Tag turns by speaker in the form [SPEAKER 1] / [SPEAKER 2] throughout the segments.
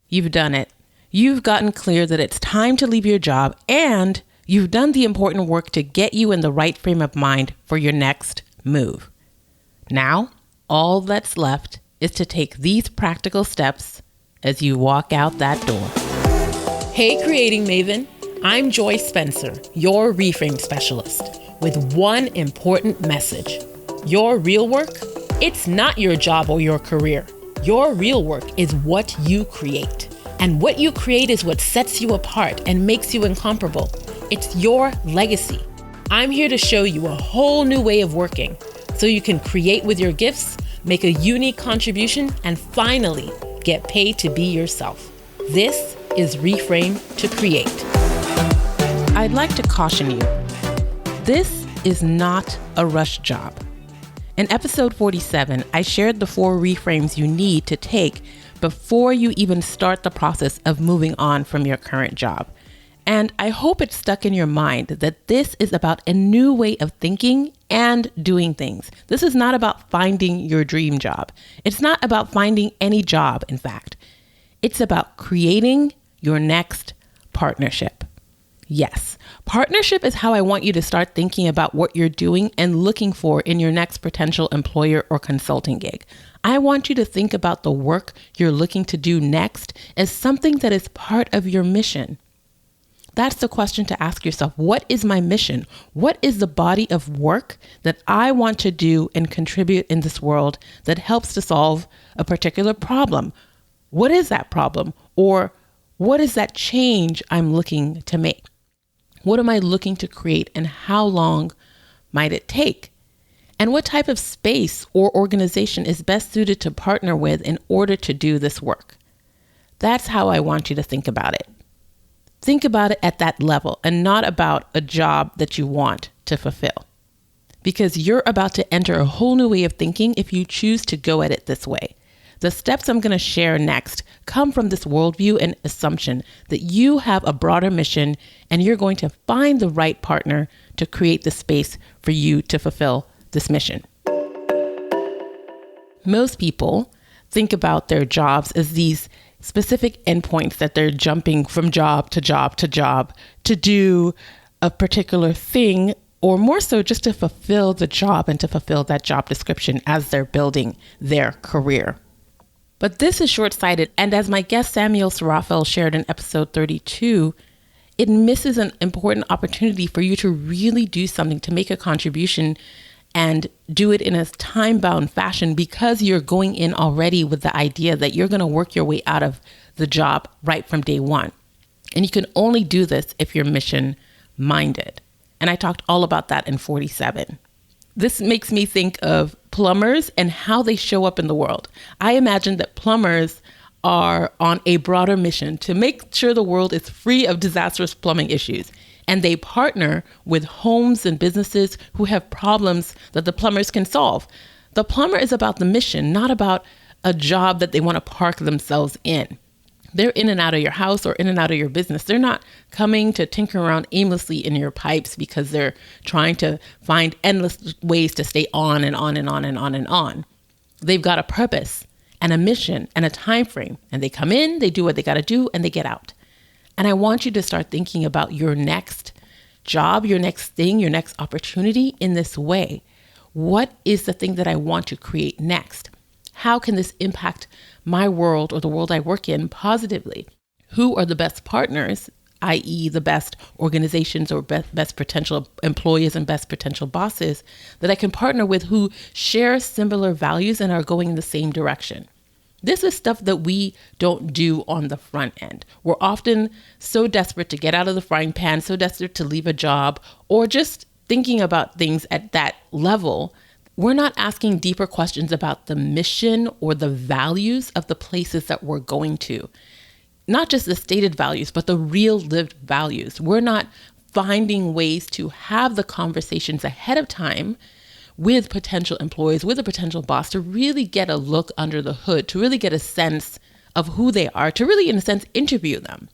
[SPEAKER 1] You've done it. You've gotten clear that it's time to leave your job, and you've done the important work to get you in the right frame of mind for your next move. Now, all that's left is to take these practical steps as you walk out that door. Hey, Creating Maven. I'm Joy Spencer, your Reframe specialist, with one important message. Your real work, it's not your job or your career. Your real work is what you create. And what you create is what sets you apart and makes you incomparable. It's your legacy. I'm here to show you a whole new way of working so you can create with your gifts, make a unique contribution, and finally get paid to be yourself. This is Reframe to Create. I'd like to caution you. This is not a rush job. In episode 47, I shared the 4 reframes you need to take before you even start the process of moving on from your current job. And I hope it's stuck in your mind that this is about a new way of thinking and doing things. This is not about finding your dream job. It's not about finding any job, in fact. It's about creating your next partnership. Yes, partnership is how I want you to start thinking about what you're doing and looking for in your next potential employer or consulting gig. I want you to think about the work you're looking to do next as something that is part of your mission. That's the question to ask yourself. What is my mission? What is the body of work that I want to do and contribute in this world that helps to solve a particular problem? What is that problem? Or what is that change I'm looking to make? What am I looking to create, and how long might it take? And what type of space or organization is best suited to partner with in order to do this work? That's how I want you to think about it. Think about it at that level and not about a job that you want to fulfill. Because you're about to enter a whole new way of thinking if you choose to go at it this way. The steps I'm going to share next come from this worldview and assumption that you have a broader mission and you're going to find the right partner to create the space for you to fulfill this mission. Most people think about their jobs as these specific endpoints that they're jumping from job to job to job to do a particular thing, or more so just to fulfill the job and to fulfill that job description as they're building their career. But this is short-sighted, and as my guest Samuel Sarafel shared in episode 32, it misses an important opportunity for you to really do something, to make a contribution and do it in a time-bound fashion, because you're going in already with the idea that you're going to work your way out of the job right from day one. And you can only do this if you're mission-minded. And I talked all about that in 47. This makes me think of plumbers and how they show up in the world. I imagine that plumbers are on a broader mission to make sure the world is free of disastrous plumbing issues. And they partner with homes and businesses who have problems that the plumbers can solve. The plumber is about the mission, not about a job that they want to park themselves in. They're in and out of your house or in and out of your business. They're not coming to tinker around aimlessly in your pipes because they're trying to find endless ways to stay on and on and on and on and on. They've got a purpose and a mission and a time frame, and they come in, they do what they got to do, and they get out. And I want you to start thinking about your next job, your next thing, your next opportunity in this way. What is the thing that I want to create next? How can this impact my world or the world I work in positively? Who are the best partners, i.e. the best organizations or best potential employees and best potential bosses that I can partner with who share similar values and are going in the same direction? This is stuff that we don't do on the front end. We're often so desperate to get out of the frying pan, so desperate to leave a job, or just thinking about things at that level. We're not asking deeper questions about the mission or the values of the places that we're going to. Not just the stated values, but the real lived values. We're not finding ways to have the conversations ahead of time with potential employees, with a potential boss, to really get a look under the hood, to really get a sense of who they are, to really, in a sense, interview them.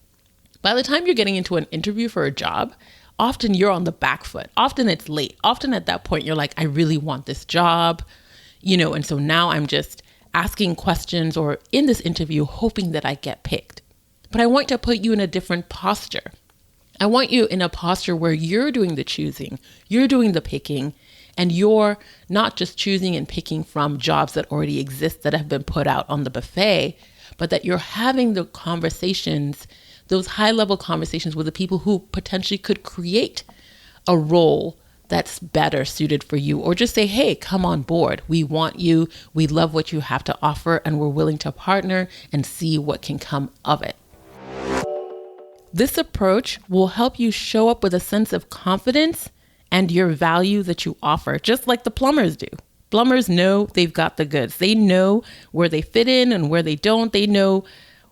[SPEAKER 1] By the time you're getting into an interview for a job, often you're on the back foot. Often it's late. Often at that point, you're like, I really want this job, and so now I'm just asking questions or in this interview, hoping that I get picked. But I want to put you in a different posture. I want you in a posture where you're doing the choosing, you're doing the picking, and you're not just choosing and picking from jobs that already exist that have been put out on the buffet, but that you're having the conversations, those high-level conversations with the people who potentially could create a role that's better suited for you, or just say, hey, come on board. We want you. We love what you have to offer, and we're willing to partner and see what can come of it. This approach will help you show up with a sense of confidence and your value that you offer, just like the plumbers do. Plumbers know they've got the goods. They know where they fit in and where they don't. They know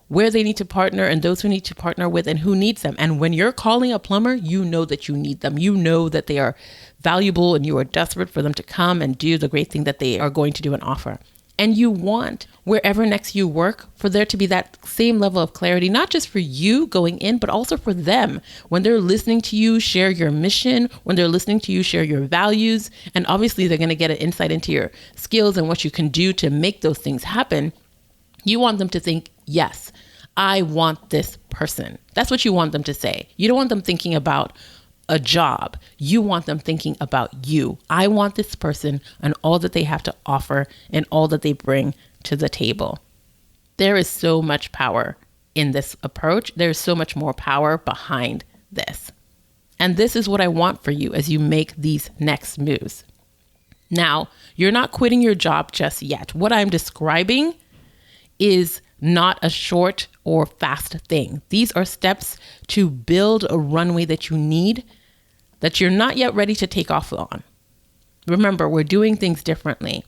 [SPEAKER 1] where they need to partner and those who need to partner with and who needs them. And when you're calling a plumber, you know that you need them. You know that they are valuable and you are desperate for them to come and do the great thing that they are going to do and offer. And you want wherever next you work for there to be that same level of clarity, not just for you going in, but also for them when they're listening to you share your mission, when they're listening to you share your values. And obviously they're going to get an insight into your skills and what you can do to make those things happen. You want them to think, yes, I want this person. That's what you want them to say. You don't want them thinking about a job. You want them thinking about you. I want this person and all that they have to offer and all that they bring to the table. There is so much power in this approach. There's so much more power behind this. And this is what I want for you as you make these next moves. Now, you're not quitting your job just yet. What I'm describing is not a short or fast thing. These are steps to build a runway that you need, that you're not yet ready to take off on. Remember, we're doing things differently.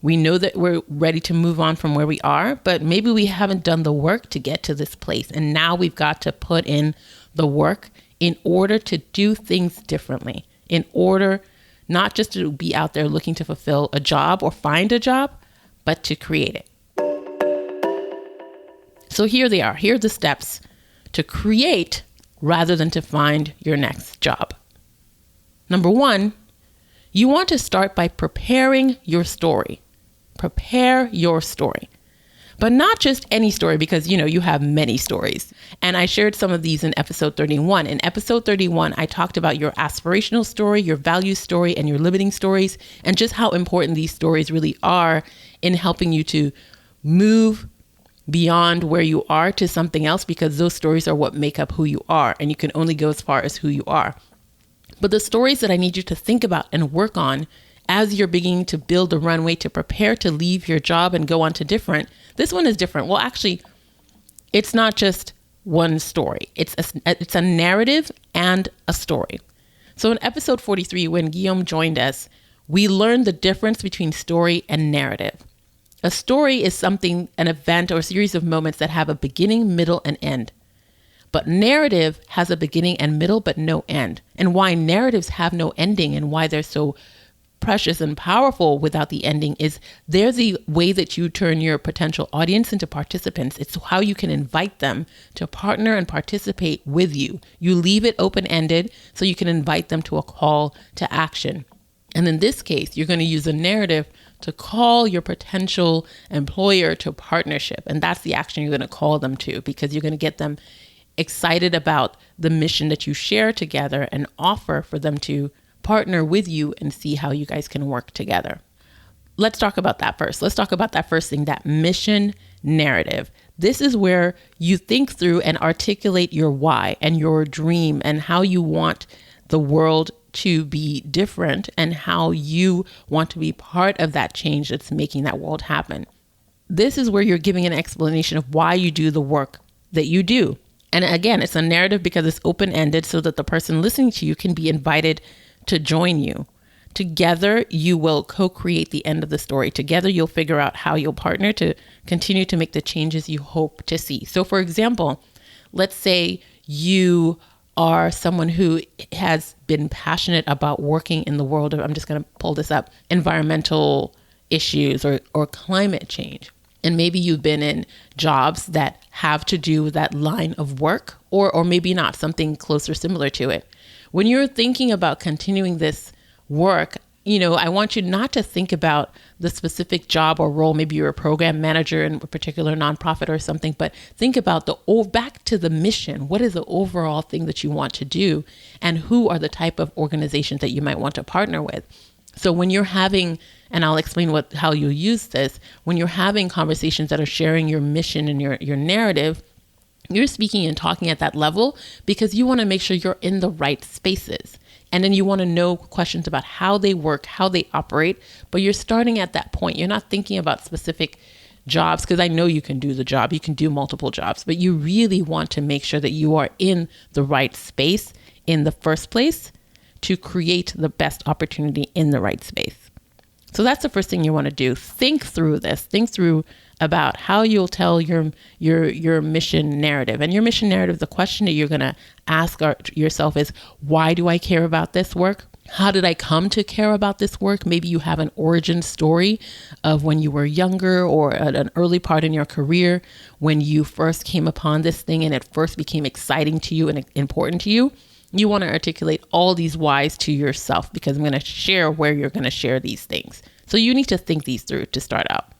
[SPEAKER 1] We know that we're ready to move on from where we are, but maybe we haven't done the work to get to this place. And now we've got to put in the work in order to do things differently, in order not just to be out there looking to fulfill a job or find a job, but to create it. So here they are. Here are the steps to create rather than to find your next job. Number one, you want to start by preparing your story. Prepare your story. But not just any story, because you have many stories. And I shared some of these in episode 31. In episode 31, I talked about your aspirational story, your value story, and your limiting stories, and just how important these stories really are in helping you to move beyond where you are to something else, because those stories are what make up who you are, and you can only go as far as who you are. But the stories that I need you to think about and work on as you're beginning to build a runway to prepare to leave your job and go on to different, this one is different. Well, actually, it's not just one story. It's a narrative and a story. So in episode 43, when Guillaume joined us, we learned the difference between story and narrative. A story is something, an event or a series of moments that have a beginning, middle, and end. But narrative has a beginning and middle, but no end. And why narratives have no ending and why they're so precious and powerful without the ending is they're the way that you turn your potential audience into participants. It's how you can invite them to partner and participate with you. You leave it open-ended so you can invite them to a call to action. And in this case, you're going to use a narrative to call your potential employer to partnership. And that's the action you're going to call them to, because you're going to get them excited about the mission that you share together and offer for them to partner with you and see how you guys can work together. Let's talk about that first. Let's talk about that first thing, that mission narrative. This is where you think through and articulate your why and your dream and how you want the world to be different and how you want to be part of that change that's making that world happen. This is where you're giving an explanation of why you do the work that you do. And again, it's a narrative because it's open-ended so that the person listening to you can be invited to join you. Together, you will co-create the end of the story. Together, you'll figure out how you'll partner to continue to make the changes you hope to see. So for example, let's say you are someone who has been passionate about working in the world of, I'm just going to pull this up, environmental issues or climate change. And maybe you've been in jobs that have to do with that line of work, or maybe not, something close or similar to it. When you're thinking about continuing this work I want you not to think about the specific job or role. Maybe you're a program manager in a particular nonprofit or something, but think about back to the mission. What is the overall thing that you want to do? And who are the type of organizations that you might want to partner with? So when you're having, and I'll explain how you'll use this, when you're having conversations that are sharing your mission and your narrative, you're speaking and talking at that level because you want to make sure you're in the right spaces. And then you want to know questions about how they work, how they operate, but you're starting at that point. You're not thinking about specific jobs, because I know you can do the job, you can do multiple jobs, but you really want to make sure that you are in the right space in the first place to create the best opportunity in the right space. So that's the first thing you want to do. Think through this. Think through about how you'll tell your mission narrative. And your mission narrative, the question that you're going to ask yourself is, why do I care about this work? How did I come to care about this work? Maybe you have an origin story of when you were younger or at an early part in your career when you first came upon this thing and it first became exciting to you and important to you. You want to articulate all these whys to yourself, because I'm going to share where you're going to share these things. So you need to think these through to start out.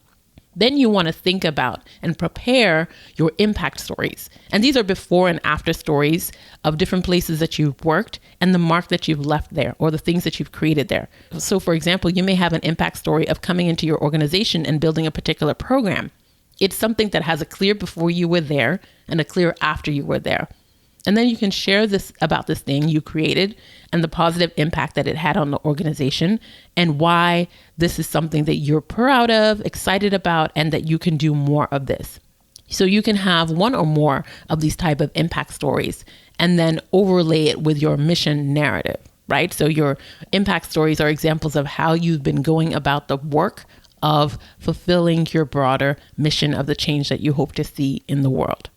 [SPEAKER 1] Then you want to think about and prepare your impact stories. And these are before and after stories of different places that you've worked and the mark that you've left there or the things that you've created there. So for example, you may have an impact story of coming into your organization and building a particular program. It's something that has a clear before you were there and a clear after you were there. And then you can share this about this thing you created and the positive impact that it had on the organization and why this is something that you're proud of, excited about, and that you can do more of this. So you can have one or more of these type of impact stories and then overlay it with your mission narrative, right? So your impact stories are examples of how you've been going about the work of fulfilling your broader mission of the change that you hope to see in the world.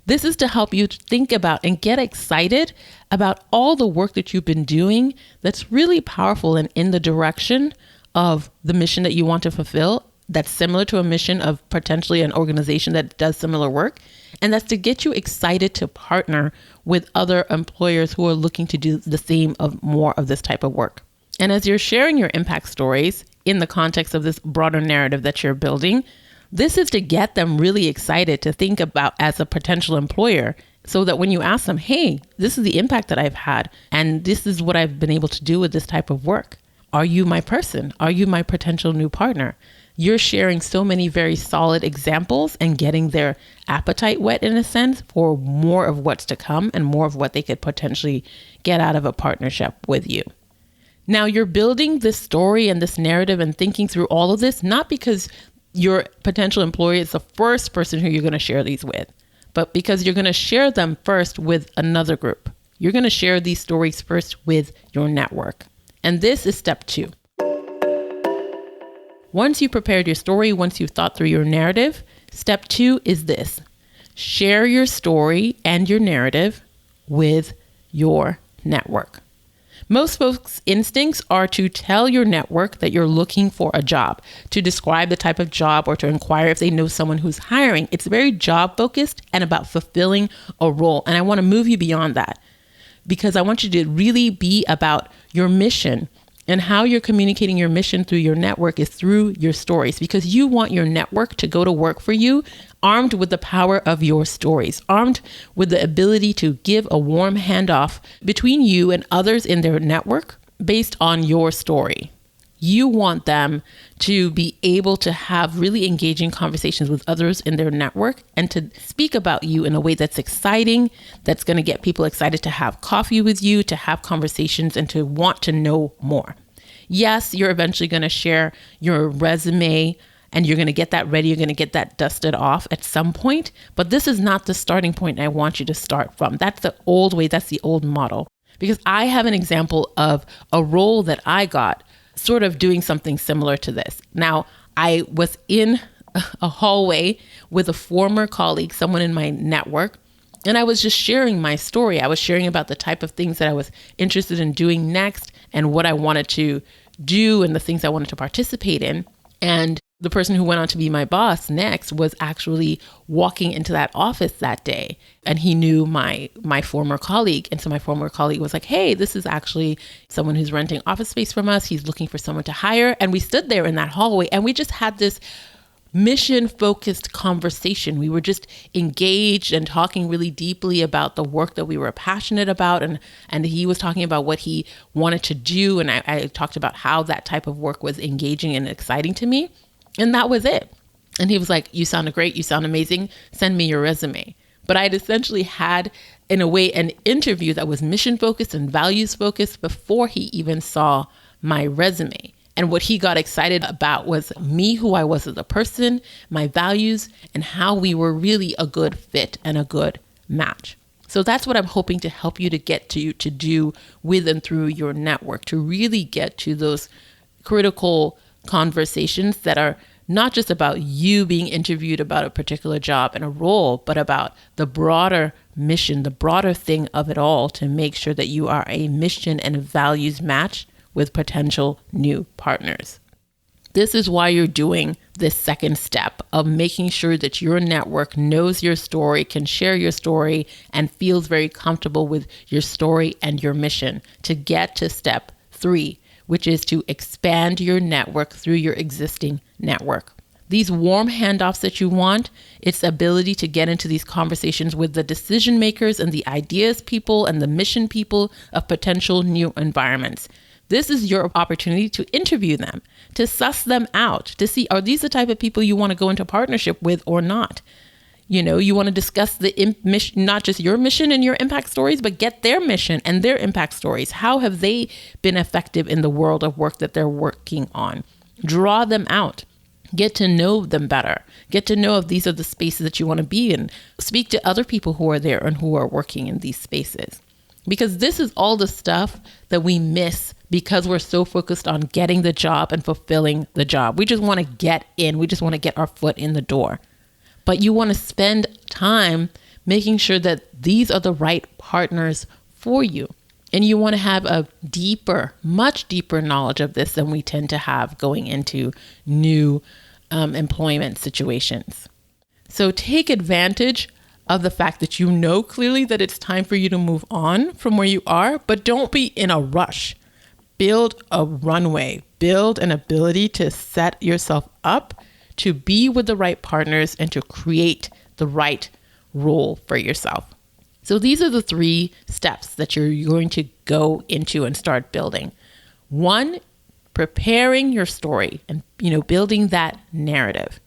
[SPEAKER 1] This is to help you think about and get excited about all the work that you've been doing that's really powerful and in the direction of the mission that you want to fulfill, that's similar to a mission of potentially an organization that does similar work. And that's to get you excited to partner with other employers who are looking to do the same of more of this type of work. And as you're sharing your impact stories in the context of this broader narrative that you're building, this is to get them really excited to think about as a potential employer, so that when you ask them, hey, this is the impact that I've had, and this is what I've been able to do with this type of work. Are you my person? Are you my potential new partner? You're sharing so many very solid examples and getting their appetite whet in a sense for more of what's to come and more of what they could potentially get out of a partnership with you. Now you're building this story and this narrative and thinking through all of this, not because your potential employer is the first person who you're going to share these with, but because you're going to share them first with another group. You're going to share these stories first with your network. And this is step 2. Once you've prepared your story, once you've thought through your narrative, step 2 is this: share your story and your narrative with your network. Most folks' instincts are to tell your network that you're looking for a job, to describe the type of job or to inquire if they know someone who's hiring. It's very job focused and about fulfilling a role. And I want to move you beyond that, because I want you to really be about your mission. And how you're communicating your mission through your network is through your stories, because you want your network to go to work for you armed with the power of your stories, armed with the ability to give a warm handoff between you and others in their network based on your story. You want them to be able to have really engaging conversations with others in their network and to speak about you in a way that's exciting, that's going to get people excited to have coffee with you, to have conversations, and to want to know more. Yes, you're eventually going to share your resume and you're going to get that ready. You're going to get that dusted off at some point. But this is not the starting point I want you to start from. That's the old way. That's the old model. Because I have an example of a role that I got sort of doing something similar to this. Now, I was in a hallway with a former colleague, someone in my network, and I was just sharing my story. I was sharing about the type of things that I was interested in doing next and what I wanted to do and the things I wanted to participate in. And The person who went on to be my boss next was actually walking into that office that day, and he knew my former colleague. And so my former colleague was like, hey, this is actually someone who's renting office space from us. He's looking for someone to hire. And we stood there in that hallway and we just had this mission-focused conversation. We were just engaged and talking really deeply about the work that we were passionate about. And he was talking about what he wanted to do. And I talked about how that type of work was engaging and exciting to me. And that was it. And he was like, you sounded great. You sound amazing. Send me your resume. But I'd essentially had, in a way, an interview that was mission-focused and values-focused before he even saw my resume. And what he got excited about was me, who I was as a person, my values, and how we were really a good fit and a good match. So that's what I'm hoping to help you to get to do with and through your network, to really get to those critical conversations that are not just about you being interviewed about a particular job and a role, but about the broader mission, the broader thing of it all, to make sure that you are a mission and a values match with potential new partners. This is why you're doing this second step of making sure that your network knows your story, can share your story, and feels very comfortable with your story and your mission, to get to step 3, which is to expand your network through your existing network. These warm handoffs that you want, it's the ability to get into these conversations with the decision makers and the ideas people and the mission people of potential new environments. This is your opportunity to interview them, to suss them out, to see, are these the type of people you want to go into partnership with or not? You want to discuss the mission, not just your mission and your impact stories, but get their mission and their impact stories. How have they been effective in the world of work that they're working on? Draw them out. Get to know them better. Get to know if these are the spaces that you want to be in. Speak to other people who are there and who are working in these spaces. Because this is all the stuff that we miss because we're so focused on getting the job and fulfilling the job. We just want to get in. We just want to get our foot in the door. But you want to spend time making sure that these are the right partners for you. And you want to have a deeper, much deeper knowledge of this than we tend to have going into new employment situations. So take advantage of the fact that you know clearly that it's time for you to move on from where you are, but don't be in a rush. Build a runway, build an ability to set yourself up to be with the right partners and to create the right role for yourself. So these are the 3 steps that you're going to go into and start building. 1, preparing your story and, building that narrative.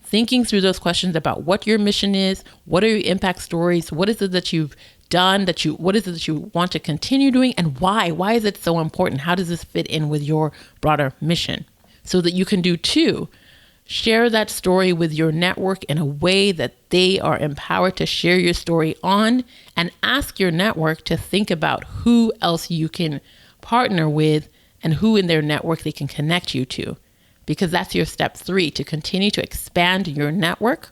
[SPEAKER 1] Thinking through those questions about what your mission is, what are your impact stories, what is it that you've done, what is it that you want to continue doing, and why? Why is it so important? How does this fit in with your broader mission? So that you can do 2, share that story with your network in a way that they are empowered to share your story on, and ask your network to think about who else you can partner with and who in their network they can connect you to. Because that's your step 3, to continue to expand your network,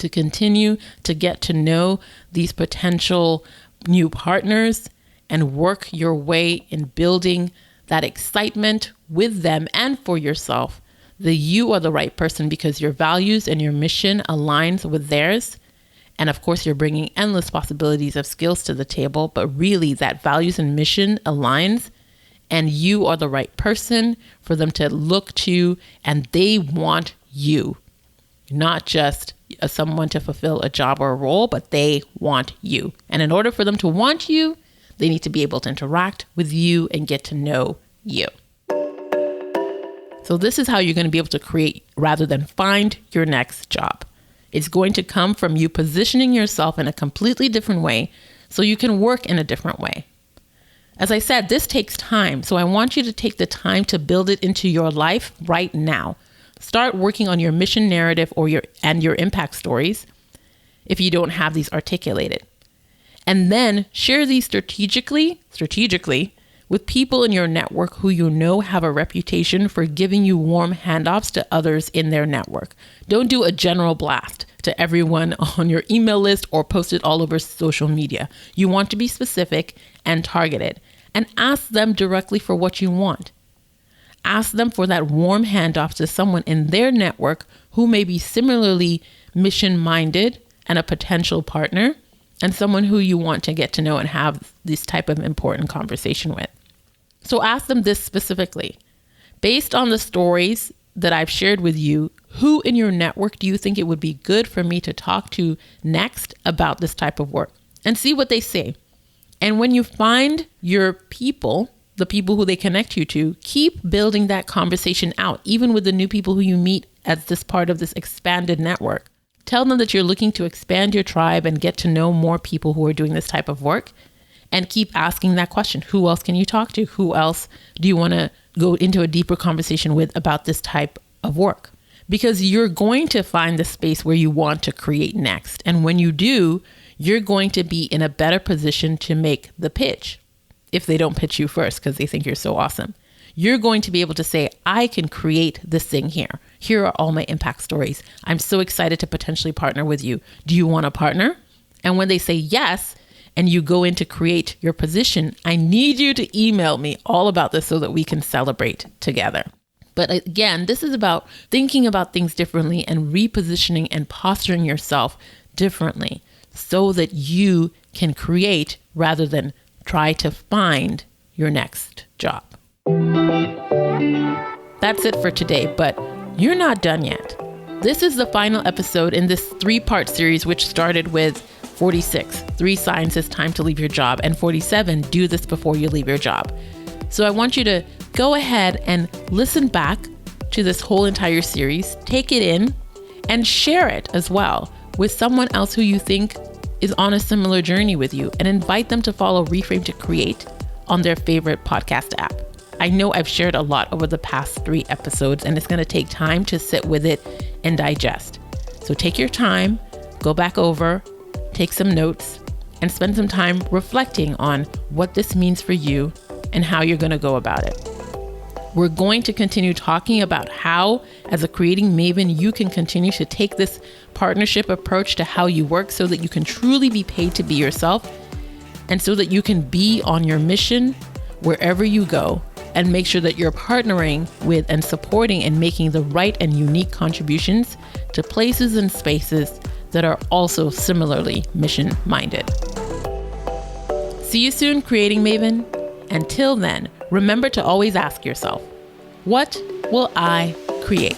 [SPEAKER 1] to continue to get to know these potential new partners and work your way in building that excitement with them and for yourself, that you are the right person because your values and your mission aligns with theirs. And of course, you're bringing endless possibilities of skills to the table, but really that values and mission aligns and you are the right person for them to look to, and they want you, not just someone to fulfill a job or a role, but they want you. And in order for them to want you, they need to be able to interact with you and get to know you. So this is how you're going to be able to create rather than find your next job. It's going to come from you positioning yourself in a completely different way so you can work in a different way. As I said, this takes time. So I want you to take the time to build it into your life right now. Start working on your mission narrative or your impact stories if you don't have these articulated. And then share these strategically with people in your network who you know have a reputation for giving you warm handoffs to others in their network. Don't do a general blast to everyone on your email list or post it all over social media. You want to be specific and targeted, and ask them directly for what you want. ask them for that warm handoff to someone in their network who may be similarly mission-minded and a potential partner, and someone who you want to get to know and have this type of important conversation with. So ask them this specifically. Based on the stories that I've shared with you, who in your network do you think it would be good for me to talk to next about this type of work? And see what they say. And when you find your people, the people who they connect you to, keep building that conversation out, even with the new people who you meet as this part of this expanded network. Tell them that you're looking to expand your tribe and get to know more people who are doing this type of work. And keep asking that question. Who else can you talk to? Who else do you want to go into a deeper conversation with about this type of work? Because you're going to find the space where you want to create next. And when you do, you're going to be in a better position to make the pitch if they don't pitch you first because they think you're so awesome. You're going to be able to say, I can create this thing here. Here are all my impact stories. I'm so excited to potentially partner with you. Do you want to partner? And when they say yes, and you go in to create your position, I need you to email me all about this so that we can celebrate together. But again, this is about thinking about things differently and repositioning and posturing yourself differently so that you can create rather than try to find your next job. That's it for today, but you're not done yet. This is the final episode in this 3-part series, which started with 46, 3 signs it's time to leave your job, and 47, do this before you leave your job. So I want you to go ahead and listen back to this whole entire series, take it in, and share it as well with someone else who you think is on a similar journey with you, and invite them to follow Reframe to Create on their favorite podcast app. I know I've shared a lot over the past 3 episodes, and it's going to take time to sit with it and digest. So take your time, go back over, take some notes, and spend some time reflecting on what this means for you and how you're going to go about it. We're going to continue talking about how, as a creating maven, you can continue to take this partnership approach to how you work so that you can truly be paid to be yourself and so that you can be on your mission wherever you go and make sure that you're partnering with and supporting and making the right and unique contributions to places and spaces that are also similarly mission-minded. See you soon, Creating Maven. Until then, remember to always ask yourself, what will I create?